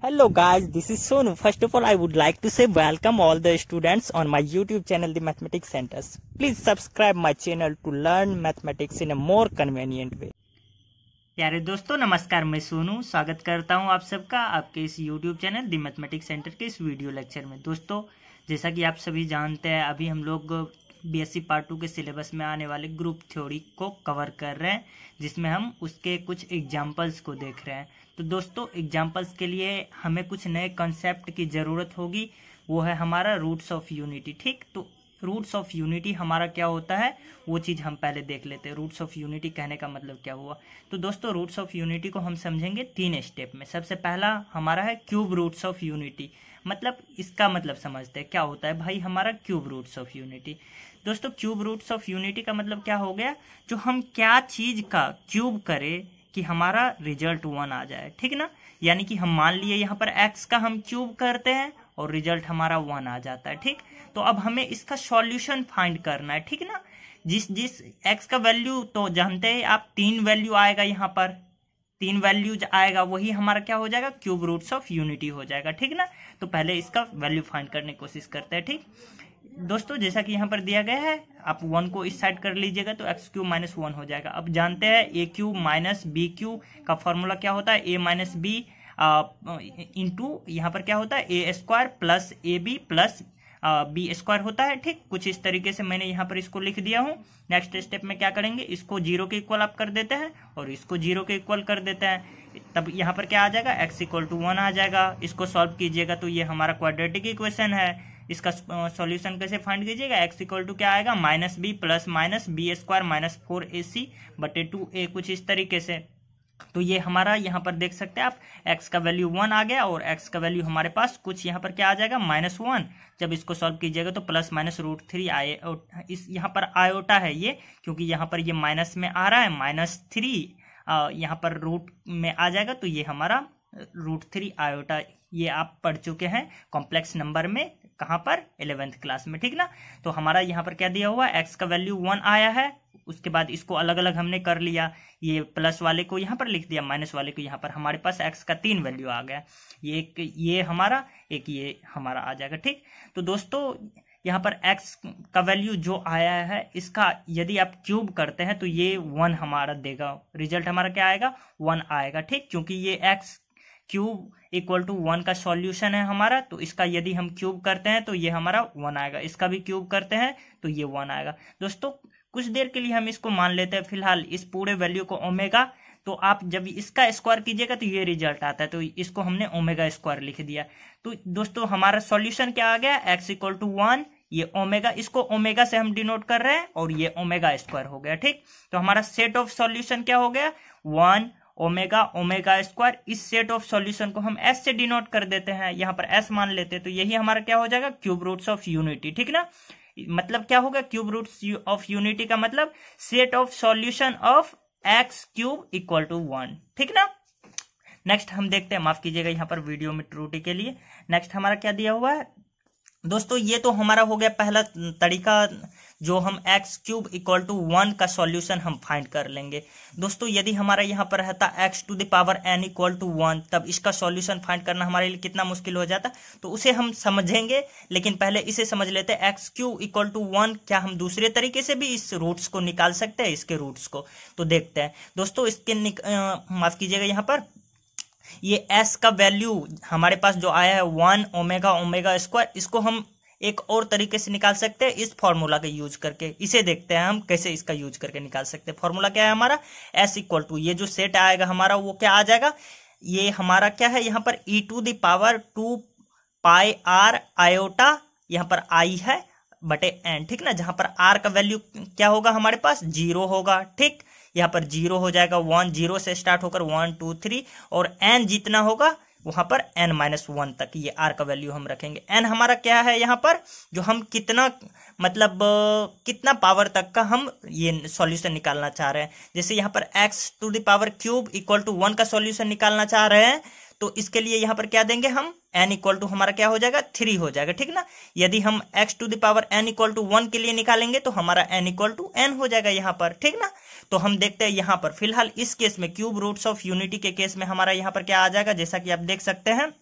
Hello guys, this is Sonu. First of all, I would like to say welcome all the students on my YouTube channel, The Mathematics Centers. Please subscribe my channel to learn mathematics in a more convenient way. प्यारे दोस्तों नमस्कार, मैं सोनू स्वागत करता हूं आप सबका आपके इस YouTube चैनल दी मैथमेटिक्स सेंटर के इस वीडियो लेक्चर में। दोस्तों जैसा कि आप सभी जानते हैं, अभी हम लोग बीएससी पार्ट 2 के सिलेबस में आने वाले ग्रुप थ्योरी को कवर कर रहे हैं, जिसमें हम उसके कुछ एग्जाम्पल्स को देख रहे हैं। तो दोस्तों एग्जाम्पल्स के लिए हमें कुछ नए कॉन्सेप्ट की ज़रूरत होगी, वो है हमारा रूट्स ऑफ यूनिटी। ठीक, तो रूट्स ऑफ यूनिटी हमारा क्या होता है वो चीज़ हम पहले देख लेते हैं। रूट्स ऑफ यूनिटी कहने का मतलब क्या हुआ? तो दोस्तों रूट्स ऑफ यूनिटी को हम समझेंगे 3 स्टेप में। सबसे पहला हमारा है क्यूब रूट्स ऑफ यूनिटी। मतलब इसका मतलब समझते हैं क्या होता है भाई हमारा क्यूब रूट्स ऑफ यूनिटी। दोस्तों क्यूब रूट्स ऑफ यूनिटी का मतलब क्या हो गया? जो हम क्या चीज़ का क्यूब करें कि हमारा रिजल्ट 1 आ जाए। ठीक ना, यानी कि हम मान लिए यहाँ पर x का हम क्यूब करते हैं और रिजल्ट हमारा 1 आ जाता है। ठीक, तो अब हमें इसका सॉल्यूशन फाइंड करना है। ठीक ना, जिस x का वैल्यू तो जानते हैं आप, 3 वैल्यू आएगा, यहाँ पर 3 वैल्यूज आएगा, वही हमारा क्या हो जाएगा? क्यूब रूट्स ऑफ यूनिटी हो जाएगा। ठीक ना, तो पहले इसका वैल्यू फाइंड करने की कोशिश करते हैं। ठीक दोस्तों, जैसा कि यहाँ पर दिया गया है, आप 1 को इस साइड कर लीजिएगा तो एक्स क्यूब माइनस 1 हो जाएगा। अब जानते हैं ए क्यूब माइनस बी क्यूब का फॉर्मूला क्या होता है? ए माइनस बी इंटू यहाँ पर क्या होता है? A square plus A B plus B square होता है। ठीक, कुछ इस तरीके से मैंने यहाँ पर इसको लिख दिया हूँ। नेक्स्ट स्टेप में क्या करेंगे? इसको 0 के इक्वल आप कर देते हैं और इसको 0 के इक्वल कर देते हैं, तब यहाँ पर क्या आ जाएगा? x इक्वल टू 1 आ जाएगा। इसको सॉल्व कीजिएगा तो ये हमारा क्वाड्रेटिक इक्वेशन है। इसका सॉल्यूशन कैसे फाइंड कीजिएगा? x इक्वल टू क्या आएगा? Minus b plus minus b square minus 4ac बटे 2a, कुछ इस तरीके से। तो ये हमारा यहाँ पर देख सकते हैं आप, x का वैल्यू 1 आ गया और x का वैल्यू हमारे पास कुछ यहाँ पर क्या आ जाएगा? -1। जब इसको सॉल्व कीजिएगा तो प्लस माइनस √3 आए, इस यहाँ पर आयोटा है ये, क्योंकि यहाँ पर ये माइनस में आ रहा है, -3 यहाँ पर रूट में आ जाएगा, तो ये हमारा √3 आयोटा। ये आप पढ़ चुके हैं कॉम्प्लेक्स नंबर में, कहाँ पर? 11th क्लास में। ठीक ना, तो हमारा यहाँ पर क्या दिया हुआ? x का वैल्यू 1 आया है, उसके बाद इसको अलग अलग हमने कर लिया, ये प्लस वाले को यहाँ पर लिख दिया, माइनस वाले को यहाँ पर। हमारे पास x का 3 वैल्यू आ गया, ये हमारा एक ये हमारा आ जाएगा। ठीक, तो दोस्तों यहाँ पर x का वैल्यू जो आया है, इसका यदि आप क्यूब करते हैं तो ये 1 हमारा देगा, रिजल्ट हमारा क्या आएगा? 1 आएगा। ठीक, क्योंकि ये x क्यूब इक्वल टू 1 का सॉल्यूशन है हमारा, तो इसका यदि हम क्यूब करते हैं तो ये हमारा 1 आएगा। इसका भी क्यूब करते हैं तो ये 1 आएगा। दोस्तों कुछ देर के लिए हम इसको मान लेते हैं फिलहाल इस पूरे वैल्यू को ओमेगा। तो आप जब इसका स्क्वायर कीजिएगा तो ये रिजल्ट आता है, तो इसको हमने ओमेगा स्क्वायर लिख दिया। तो दोस्तों हमारा सॉल्यूशन क्या आ गया? x इक्वल टू 1, ये ओमेगा, इसको ओमेगा से हम डिनोट कर रहे हैं और ये ओमेगा स्क्वायर हो गया। ठीक, तो हमारा सेट ऑफ सॉल्यूशन क्या हो गया? 1 ओमेगा ओमेगा स्क्वायर। इस सेट ऑफ सॉल्यूशन को हम s से डिनोट कर देते हैं, यहाँ पर s मान लेते हैं, तो यही हमारा क्या हो जाएगा? Cube roots of unity. ठीक ना, मतलब क्या होगा? क्यूब रूट्स ऑफ यूनिटी का मतलब set of solution of x cube equal to 1। ठीक ना, नेक्स्ट हम देखते हैं, माफ कीजिएगा यहाँ पर वीडियो में त्रुटि के लिए। नेक्स्ट हमारा क्या दिया हुआ है दोस्तों? ये तो हमारा हो गया पहला तरीका, जो हम x क्यूब इक्वल टू 1 का सॉल्यूशन हम फाइंड कर लेंगे। दोस्तों यदि हमारा यहाँ पर रहता x to the power n equal to 1, तब इसका सॉल्यूशन फाइंड करना हमारे लिए कितना मुश्किल हो जाता, तो उसे हम समझेंगे। लेकिन पहले इसे समझ लेते हैं, x क्यूब इक्वल टू 1, क्या हम दूसरे तरीके से भी इस रूट्स को निकाल सकते हैं, इसके रूट्स को? तो देखते हैं दोस्तों। इसके माफ कीजिएगा, यहाँ पर ये s का वैल्यू हमारे पास जो आया है 1 ओमेगा ओमेगा स्क्वायर, इसको हम एक और तरीके से निकाल सकते हैं इस फॉर्मूला का यूज करके। इसे देखते हैं हम कैसे इसका यूज करके निकाल सकते हैं। फॉर्मूला क्या है हमारा? s इक्वल टू, ये जो सेट आएगा हमारा वो क्या आ जाएगा? ये हमारा क्या है? यहाँ पर e to the power 2 pi r iota, यहाँ पर i है बटे n। ठीक ना, जहां पर r का वैल्यू क्या होगा हमारे पास? 0 होगा। ठीक, यहाँ पर 0 हो जाएगा, 1 0 से स्टार्ट होकर 1 2 3, और n जितना होगा वहां पर n-1 तक ये r का वैल्यू हम रखेंगे। n हमारा क्या है यहाँ पर? जो हम कितना मतलब कितना पावर तक का हम ये सॉल्यूशन निकालना चाह रहे हैं। जैसे यहाँ पर x to the power cube equal to 1 का सॉल्यूशन निकालना चाह रहे हैं, तो इसके लिए यहाँ पर क्या देंगे हम? n इक्वल टू हमारा क्या हो जाएगा? 3 हो जाएगा। ठीक ना, यदि हम x to the power n equal to 1 के लिए निकालेंगे तो हमारा n इक्वल टू n हो जाएगा यहाँ पर। ठीक ना, तो हम देखते हैं यहाँ पर फिलहाल इस केस में क्यूब रूट्स ऑफ यूनिटी के केस में हमारा यहाँ पर क्या आ जाएगा? जैसा कि आप देख सकते हैं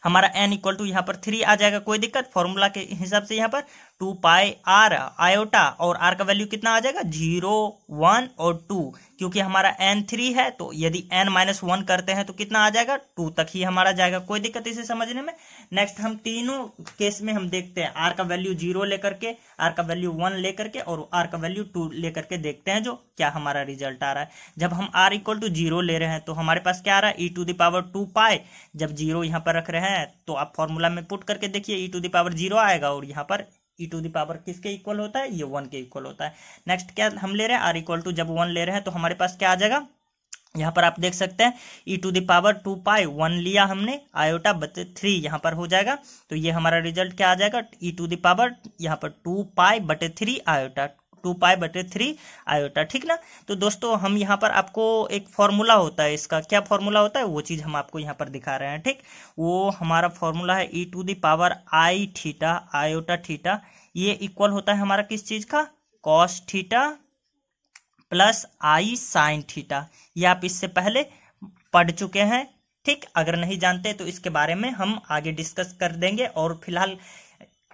हमारा n इक्वल टू यहाँ पर 3 आ जाएगा, कोई दिक्कत। फॉर्मूला के हिसाब से यहाँ पर 2 पाई r आयोटा, और r का वैल्यू कितना आ जाएगा 0, 1 और 2, क्योंकि हमारा n 3 है तो यदि n-1 करते हैं तो कितना आ जाएगा 2 तक ही हमारा जाएगा, कोई दिक्कत इसे समझने में। नेक्स्ट हम तीनों केस में हम देखते हैं r का वैल्यू 0 लेकर के, r का वैल्यू 1 लेकर के और r का वैल्यू 2 लेकर के देखते हैं जो क्या हमारा रिजल्ट आ रहा है। जब हम r इक्वल टू 0 ले रहे हैं तो हमारे पास क्या आ रहा है e⁻² पाई। जब 0 यहाँ पर रख रहे हैं तो आप फॉर्मूला में पुट करके देखिए e⁻0 आएगा, और यहाँ पर e⁻ किसके इक्वल होता है, ये 1 के इक्वल होता है। नेक्स्ट क्या हम ले रहे हैं, r इक्वल टू जब 1 ले रहे हैं तो हमारे पास क्या आ जाएगा, यहाँ पर आप देख सकते हैं e⁻² पाई 1 लिया हमने, आयोटा बटे 3 यहाँ पर हो जाएगा, तो ये हमारा रिजल्ट क्या आ जाएगा e⁻, यहाँ पर 2 पाई बटे 3 आयोटा, 2 पाई बटे 3 आयोटा, ठीक ना। तो दोस्तों हम यहाँ पर आपको एक फॉर्मूला होता है, इसका क्या फॉर्मूला होता है वो चीज हम आपको यहाँ पर दिखा रहे हैं, ठीक। वो हमारा फॉर्मूला है e⁻i थीटा आयोटा थीटा, ये इक्वल होता है हमारा किस चीज का, कॉस थीटा प्लस आई साइन थीटा। ये आप इससे पहले पढ़ चुके हैं, ठीक। अगर नहीं जानते तो इसके बारे में हम आगे डिस्कस कर देंगे, और फिलहाल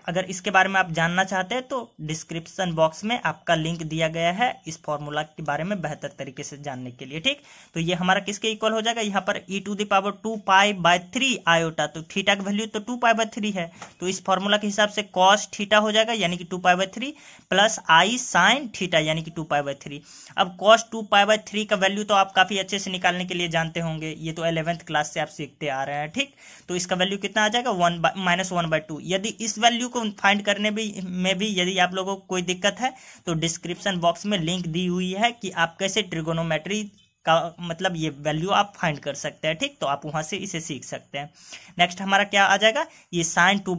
अगर इसके बारे में आप जानना चाहते हैं तो डिस्क्रिप्शन बॉक्स में आपका लिंक दिया गया है इस फॉर्मूला के बारे में बेहतर तरीके से जानने के लिए, ठीक। तो ये हमारा किसके इक्वल हो जाएगा, यहाँ पर e⁻² पाई बाय 3 आयोटा, तो थीटा की वैल्यू तो 2 पाई बाय 3 है, तो इस फॉर्मूला के हिसाब से कॉस थीटा हो जाएगा यानी कि 2 pi by 3 plus I sine theta यानी कि 2 पाई बाय 3। अब कॉस 2 पाई बाय 3 का वैल्यू तो आप काफी अच्छे से निकालने के लिए जानते होंगे, ये तो 11th क्लास से आप सीखते आ रहे हैं, ठीक। तो इसका वैल्यू कितना आ जाएगा -1/2। यदि इस वैल्यू को फाइंड करने में भी यदि आप लोगों को कोई दिक्कत है तो डिस्क्रिप्शन बॉक्स में लिंक दी हुई है कि आप कैसे ट्रिगोनोमेट्री का मतलब ये वैल्यू आप फाइंड कर सकते हैं, ठीक। तो आप वहां से इसे सीख सकते हैं। नेक्स्ट हमारा क्या आ जाएगा, ये साइन 2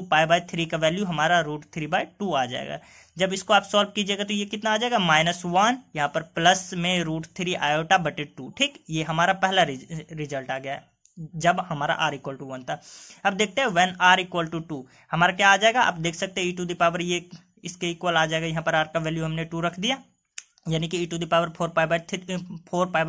पाई बाय 3 का वैल्यू हमारा √3/2 आ जाएगा। जब इसको आप सॉल्व कीजिएगा तो ये कितना आ जाएगा -1, यहाँ पर प्लस में √3 आयोटा बटे 2, ठीक। ये हमारा पहला रिजल्ट आ गया जब हमारा r इक्वल टू 1 था। अब देखते हैं व्हेन r इक्वल टू 2 हमारा क्या आ जाएगा, आप देख सकते हैं e⁻, ये इसके इक्वल आ जाएगा, यहाँ पर r का वैल्यू हमने 2 रख दिया यानी कि e⁻4 पाई बाय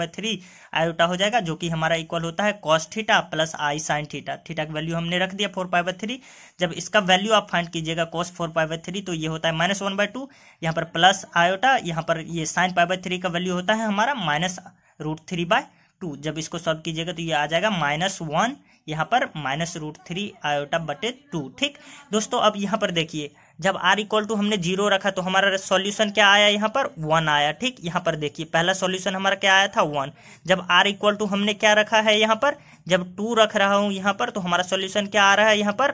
3 आयोटा हो जाएगा, जो कि हमारा इक्वल होता है कॉस थीटा प्लस आई साइन थीटा। थीटा का वैल्यू हमने रख दिया 4 पाई बाय 3। जब इसका वैल्यू आप फाइंड कीजिएगा cos 4 पाई बाय 3 तो ये होता है -1/2, यहाँ पर प्लस आयोटा, यहाँ पर ये साइन पाई बाय 3 का वैल्यू होता है हमारा -√3/2। जब इसको सॉल्व कीजिएगा तो ये आ जाएगा -1, यहाँ पर -√3 आयोटा बटे 2, ठीक। दोस्तों अब यहाँ पर देखिए जब r इक्वल टू हमने 0 रखा तो हमारा सॉल्यूशन क्या आया, यहाँ पर 1 आया, ठीक। यहाँ पर देखिए पहला सॉल्यूशन हमारा क्या आया था 1। जब r इक्वल टू हमने क्या रखा है, यहाँ पर जब 2 रख रहा हूँ यहाँ पर तो हमारा सॉल्यूशन क्या आ रहा है, यहाँ पर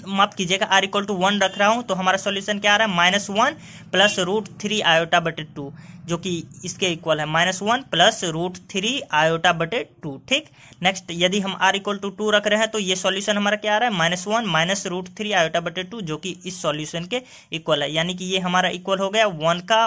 माफ कीजिएगा r इक्वल टू 1 रख रहा हूं तो हमारा सॉल्यूशन क्या आ रहा है -1 प्लस √3 आयोटा बटे 2, जो कि इसके इक्वल है -1 प्लस √3 आयोटा बटे 2, ठीक। नेक्स्ट यदि हम r इक्वल टू 2 रख रहे हैं तो ये सॉल्यूशन हमारा क्या आ रहा है -1 माइनस √3 आयोटा बटे 2, जो कि इस सॉल्यूशन के इक्वल है, यानी कि ये हमारा इक्वल हो गया 1 का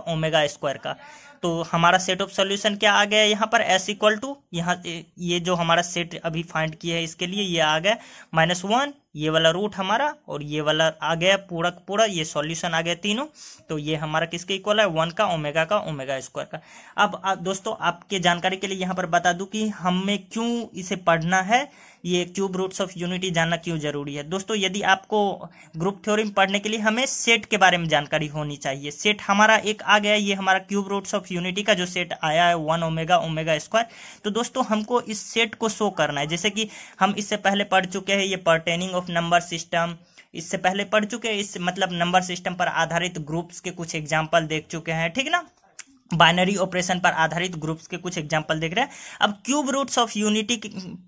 ओमेगा स्क्वायर का। तो हमारा सेट ऑफ सॉल्यूशन क्या आ गया, यहाँ पर s इक्वल टू, यहाँ ये जो हमारा सेट अभी फाइंड किया है इसके लिए ये आ गया -1, ये वाला रूट हमारा और ये वाला आ गया पूरा ये सॉल्यूशन आ गया तीनों। तो ये हमारा किसके इक्वल है 1 का ओमेगा स्क्वायर का। अब दोस्तों आपके जानकारी के लिए यहाँ पर बता दूं कि हमें क्यों इसे पढ़ना है, ये क्यूब रूट्स ऑफ यूनिटी जानना क्यों जरूरी है। दोस्तों यदि आपको ग्रुप थ्योरम पढ़ने के लिए हमें सेट के बारे में जानकारी होनी चाहिए। सेट हमारा एक आ गया, ये हमारा क्यूब रूट्स ऑफ यूनिटी का जो सेट आया है 1 ओमेगा स्क्वायर। तो दोस्तों हमको इस सेट को शो करना है, जैसे कि हम इससे पहले पढ़ चुके हैं ये पर्टेनिंग ऑफ नंबर सिस्टम, इससे पहले पढ़ चुके हैं, इस मतलब नंबर सिस्टम पर आधारित ग्रुप्स के कुछ एग्जाम्पल देख चुके हैं, ठीक ना। बाइनरी ऑपरेशन पर आधारित ग्रुप्स के कुछ एग्जांपल देख रहे हैं। अब क्यूब रूट्स ऑफ यूनिटी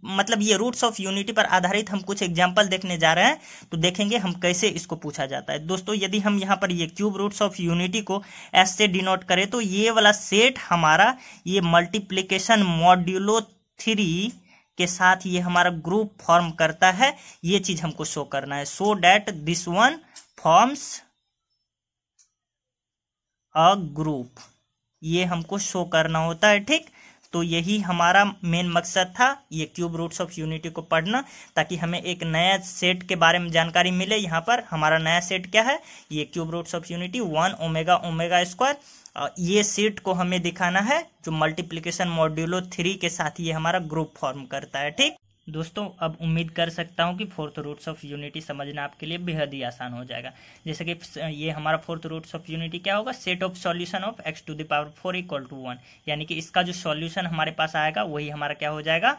मतलब ये रूट्स ऑफ यूनिटी पर आधारित हम कुछ एग्जांपल देखने जा रहे हैं, तो देखेंगे हम कैसे इसको पूछा जाता है। दोस्तों यदि हम यहाँ पर ये क्यूब रूट्स ऑफ यूनिटी को एस से डिनोट करें तो ये वाला सेट हमारा ये मल्टीप्लीकेशन मॉड्यूलो 3 के साथ ये हमारा ग्रुप फॉर्म करता है, ये चीज हमको शो करना है, so that this one forms a group, ये हमको शो करना होता है, ठीक। तो यही हमारा मेन मकसद था ये क्यूब रूट्स ऑफ यूनिटी को पढ़ना, ताकि हमें एक नया सेट के बारे में जानकारी मिले। यहाँ पर हमारा नया सेट क्या है, ये cube roots of unity 1 omega square, ये सेट को हमें दिखाना है जो मल्टीप्लिकेशन मॉड्यूलो 3 के साथ ये हमारा ग्रुप फॉर्म करता है। ठीक दोस्तों, अब उम्मीद कर सकता हूँ कि फोर्थ रूट्स ऑफ यूनिटी समझना आपके लिए बेहद ही आसान हो जाएगा। जैसे कि ये हमारा फोर्थ रूट्स ऑफ यूनिटी क्या होगा, set of solution of x to the power 4 equal to 1, यानी कि इसका जो सॉल्यूशन हमारे पास आएगा वही हमारा क्या हो जाएगा,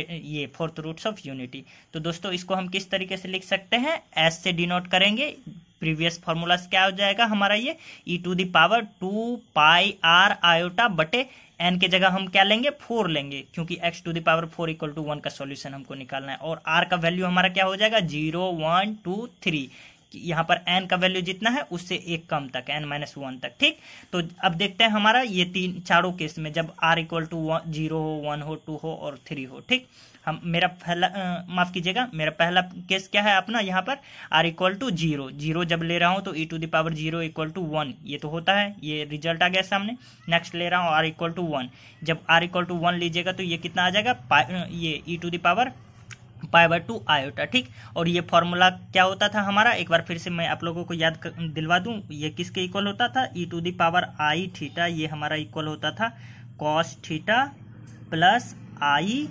ये फोर्थ रूट्स ऑफ यूनिटी। तो दोस्तों इसको हम किस तरीके से लिख सकते हैं, एस से डिनोट करेंगे। प्रीवियस फॉर्मूला क्या हो जाएगा हमारा, ये e to the power 2 pi r iota बटे n के जगह हम क्या लेंगे, 4 लेंगे, क्योंकि x to the power 4 equal to 1 का सॉल्यूशन हमको निकालना है। और r का वैल्यू हमारा क्या हो जाएगा, 0 1 2 3। यहाँ पर n का वैल्यू जितना है उससे एक कम तक, n-1 तक। ठीक, तो अब देखते हैं हमारा ये चारों केस में जब r इक्वल टू 0 हो, 1 हो, 2 हो और 3 हो। ठीक, हम मेरा पहला माफ कीजिएगा, मेरा पहला केस क्या है अपना, यहाँ पर r इक्वल टू 0 जब ले रहा हूँ तो e to the power 0 equal to 1, ये तो होता है, ये रिजल्ट आ गया सामने। नेक्स्ट ले रहा हूँ r इक्वल टू 1, जब r इक्वल टू 1 लीजिएगा तो ये कितना आ जाएगा, ये e to the power π/2 iota. ठीक, और ये फॉर्मूला क्या होता था हमारा, एक बार फिर से मैं आप लोगों को याद दिलवा दूं, ये किसके इक्वल होता था, e to the power i theta, ये हमारा इक्वल होता था cos theta plus i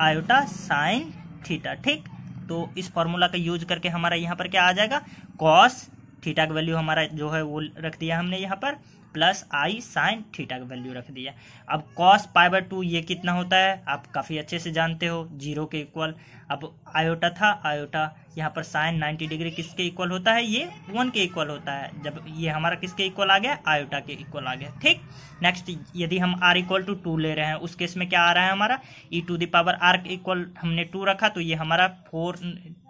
iota sine theta. ठीक, तो इस फॉर्मूला का यूज करके हमारा यहाँ पर क्या आ जाएगा, cos थीटा का वैल्यू हमारा जो है वो रख दिया हमने यहाँ पर, प्लस i साइन थीटा का वैल्यू रख दिया। अब cos π/2 ये कितना होता है आप काफ़ी अच्छे से जानते हो, 0 के इक्वल। अब आयोटा था, आयोटा यहाँ पर साइन 90 डिग्री किसके इक्वल होता है, ये 1 के इक्वल होता है। जब ये हमारा किसके इक्वल आ गया, आयोटा के इक्वल आ गया। ठीक, नेक्स्ट यदि हम r इक्वल टू 2 ले रहे हैं, उस केस में क्या आ रहा है हमारा, e to the power r के इक्वल हमने 2 रखा तो ये हमारा 4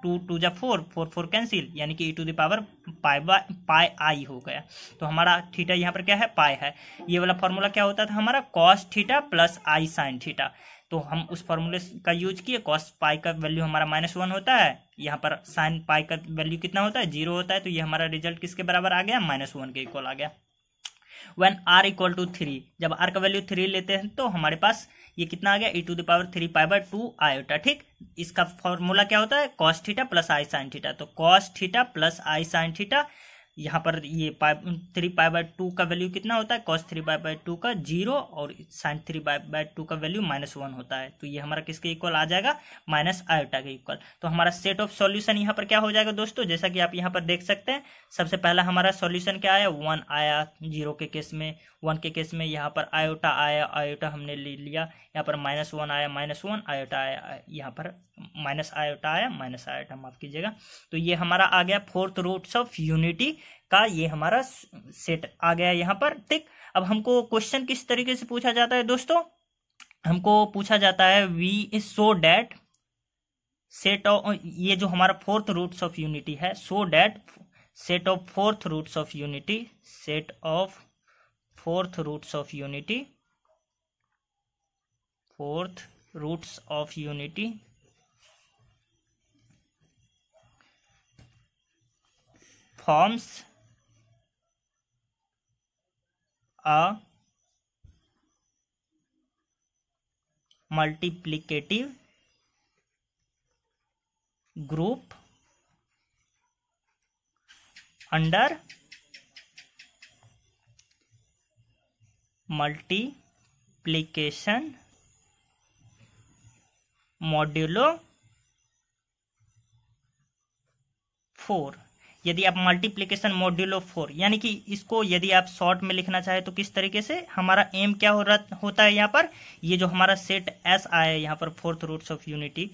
2 2 जा 4 4 4 कैंसिल, यानी कि e to the power pi i हो गया। तो हमारा थीटा यहाँ पर क्या है, पाई है। ये वाला फॉर्मूला क्या होता था हमारा, cos theta plus i sine theta. तो हम उस फॉर्मूले का यूज किए, cos पाई का वैल्यू हमारा -1 होता है, यहाँ पर साइन पाई का वैल्यू कितना होता है, 0 होता है। तो ये हमारा रिजल्ट किसके बराबर आ गया, -1 के इक्वल आ गया। when r इक्वल टू 3, जब r का वैल्यू 3 लेते हैं तो हमारे पास ये कितना आ गया, e to the power 3 π/2 iota. ठीक, इसका फॉर्मूला क्या होता है, cos theta plus i sine theta. तो cos theta plus i sine theta, यहाँ पर ये 3 π/2 का वैल्यू कितना होता है, cos 3 π/2 का 0 और sin 3 π/2 का वैल्यू -1 होता है। तो ये हमारा किसके इक्वल आ जाएगा, माइनस आयोटा के इक्वल। तो हमारा सेट ऑफ सॉल्यूशन यहाँ पर क्या हो जाएगा दोस्तों, जैसा कि आप यहाँ पर देख सकते हैं, सबसे पहला हमारा सॉल्यूशन क्या आया, 1 आया 0 के केस में, 1 के केस में यहाँ पर आयोटा आया, आयोटा हमने ले लिया, यहाँ पर -1 आया, -1 आयोटा आया, यहाँ पर माइनस आयोटा आया, माइनस आयोटा माफ कीजिएगा। तो ये हमारा आ गया फोर्थ रूट्स ऑफ यूनिटी का, ये हमारा सेट आ गया यहाँ पर। ठीक, अब हमको क्वेश्चन किस तरीके से पूछा जाता है दोस्तों, हमको पूछा जाता है we show that set of, ये जो हमारा फोर्थ रूट्स ऑफ यूनिटी है, so that set of fourth roots of unity, set of fourth roots of unity, fourth roots of unity forms a multiplicative group under multiplication modulo 4। यदि आप multiplication modulo 4, यानी कि इसको यदि आप short में लिखना चाहे तो किस तरीके से, हमारा एम क्या होता है यहाँ पर, ये जो हमारा सेट एस आया यहाँ पर फोर्थ रूट्स ऑफ यूनिटी,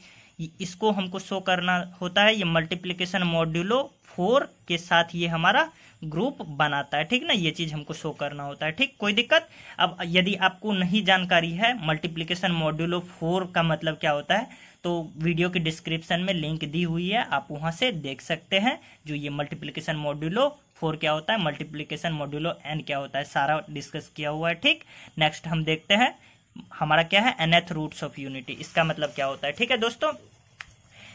इसको हमको शो करना होता है, ये मल्टीप्लिकेशन मॉड्यूलो 4 के साथ ये हमारा ग्रुप बनाता है। ठीक ना, ये चीज हमको शो करना होता है। ठीक, कोई दिक्कत। अब यदि आपको नहीं जानकारी है मल्टीप्लिकेशन मॉड्यूलो 4 का मतलब क्या होता है, तो वीडियो के डिस्क्रिप्शन में लिंक दी हुई है, आप वहां से देख सकते हैं, जो ये मल्टीप्लिकेशन मॉड्यूलो 4 क्या होता है, मल्टीप्लिकेशन मॉड्यूलो n क्या होता है, सारा डिस्कस किया हुआ है। ठीक, नेक्स्ट हम देखते हैं हमारा क्या है, nth रूट्स ऑफ यूनिटी, इसका मतलब क्या होता है। ठीक है दोस्तों,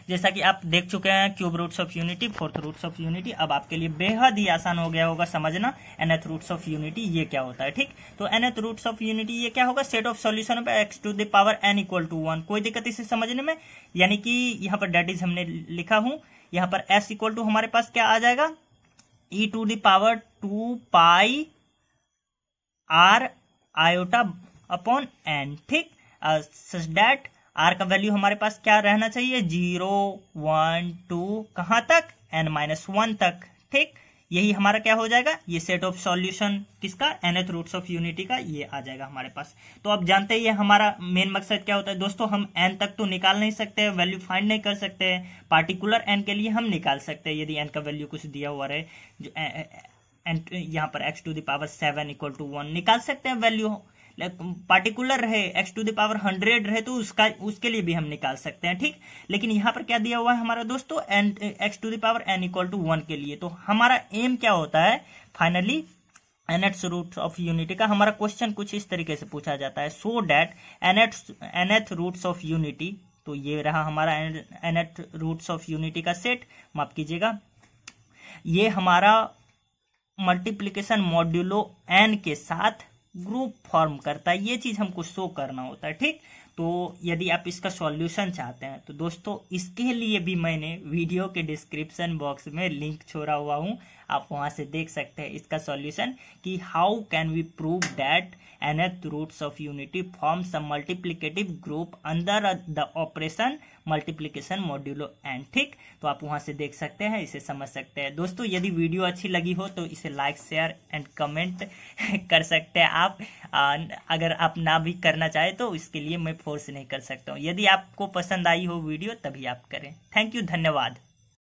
जैसा कि आप देख चुके हैं cube roots of unity, fourth roots of unity, अब आपके लिए बेहद ही आसान हो गया होगा समझना nth रूट्स ऑफ यूनिटी ये क्या होता है। ठीक, तो nth रूट्स ऑफ यूनिटी ये क्या होगा, set of solution of x to the power n equal to 1। कोई दिक्कत इसे समझने में, यानी कि यहाँ पर डेट इज हमने लिखा हूं, यहाँ पर s इक्वल टू हमारे पास क्या आ जाएगा, e to the power 2 pi r iota upon n, ठीक, सच दैट आर का वैल्यू हमारे पास क्या रहना चाहिए, 0 1 2 कहां तक, n-1 तक, ठीक। यही हमारा क्या हो जाएगा, ये सेट ऑफ सॉल्यूशन किसका, nth रूट्स ऑफ यूनिटी का, ये आ जाएगा हमारे पास। तो अब जानते हैं ये हमारा मेन मकसद क्या होता है दोस्तों, हम n तक तो निकाल नहीं सकते, वैल्यू फाइंड नहीं कर सकते, पार्टिकुलर n के लिए हम निकाल सकते हैं यदि n का वैल्यू कुछ दिया हुआ रहे, जो यहाँ पर x⁻7 = 1 निकाल सकते हैं वैल्यू, पार्टिकुलर रहे x⁻100 रहे तो उसके लिए भी हम निकाल सकते हैं, ठीक। लेकिन यहाँ पर क्या दिया हुआ है हमारा दोस्तों, x⁻n = 1 के लिए। तो हमारा एम क्या होता है finally, nth root of unity का। हमारा क्वेश्चन कुछ इस तरीके से पूछा जाता है, so that nth roots of unity, तो ये रहा हमारा nth रूट्स ऑफ यूनिटी का सेट, माफ कीजिएगा, ये हमारा मल्टीप्लीकेशन मॉड्यूलो n के साथ ग्रुप फॉर्म करता है, ये चीज हमको शो करना होता है, ठीक। तो यदि आप इसका सॉल्यूशन चाहते हैं तो दोस्तों इसके लिए भी मैंने वीडियो के डिस्क्रिप्शन बॉक्स में लिंक छोड़ा हुआ हूं, आप वहां से देख सकते हैं इसका सॉल्यूशन कि how can we prove that nth roots of unity forms a multiplicative group under the operation multiplication modulo n, ठीक। तो आप वहां से देख सकते हैं, इसे समझ सकते हैं। दोस्तों यदि वीडियो अच्छी लगी हो तो इसे लाइक शेयर एंड कमेंट कर सकते हैं आप, अगर आप ना भी करना चाहे तो इसके लिए मैं फोर्स नहीं कर सकता हूँ। यदि आपको पसंद आई हो वीडियो तभी आप करें। थैंक यू, धन्यवाद।